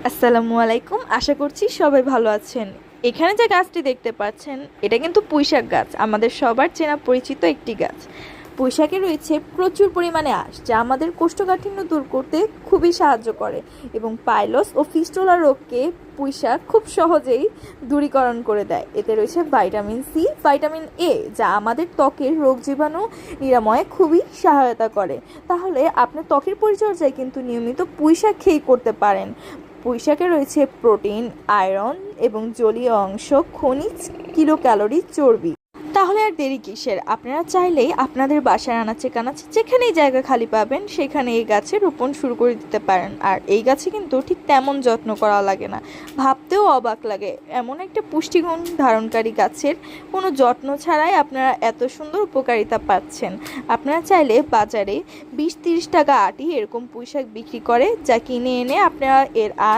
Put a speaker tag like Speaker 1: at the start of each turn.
Speaker 1: আসসালামু আলাইকুম। আশা করছি সবাই ভালো আছেন। এখানে যে গাছটি দেখতে পাচ্ছেন এটা কিন্তু পুঁইশাক গাছ, আমাদের সবার চেনা পরিচিত একটি গাছ। পুঁইশাকে রয়েছে প্রচুর পরিমাণে আঁশ, যা আমাদের কোষ্ঠকাঠিন্য দূর করতে খুবই সাহায্য করে এবং পাইলস ও ফিস্টুলা রোগকে পুঁইশাক খুব সহজেই দূরীকরণ করে দেয়। এতে রয়েছে ভাইটামিন সি, ভাইটামিন এ, যা আমাদের ত্বকের রোগ জীবাণু নিরাময়ে খুবই সহায়তা করে। তাহলে আপনি ত্বকের পরিচর্যায় কিন্তু নিয়মিত পুঁইশাক খেয়েই করতে পারেন। পুঁইশাকে রয়েছে প্রোটিন, আয়রন এবং জলীয় অংশ, খনিজ, কিলো ক্যালোরি, চর্বি। তাহলে আর দেরি কিসের? আপনারা চাইলেই আপনাদের বাসার আনাচে কানাচে যেখানেই জায়গা খালি পাবেন সেখানে এই গাছের রোপণ শুরু করে দিতে পারেন। আর এই গাছে কিন্তু ঠিক তেমন যত্ন করা লাগে না, ভাবতেও অবাক লাগে। এমন একটা পুষ্টিগুণ ধারণকারী গাছের কোনো যত্ন ছাড়াই আপনারা এত সুন্দর উপকারিতা পাচ্ছেন। আপনারা চাইলে বাজারে 20-30 টাকা আটি এরকম পুঁইশাক বিক্রি করে, যা কিনে এনে আপনারা এর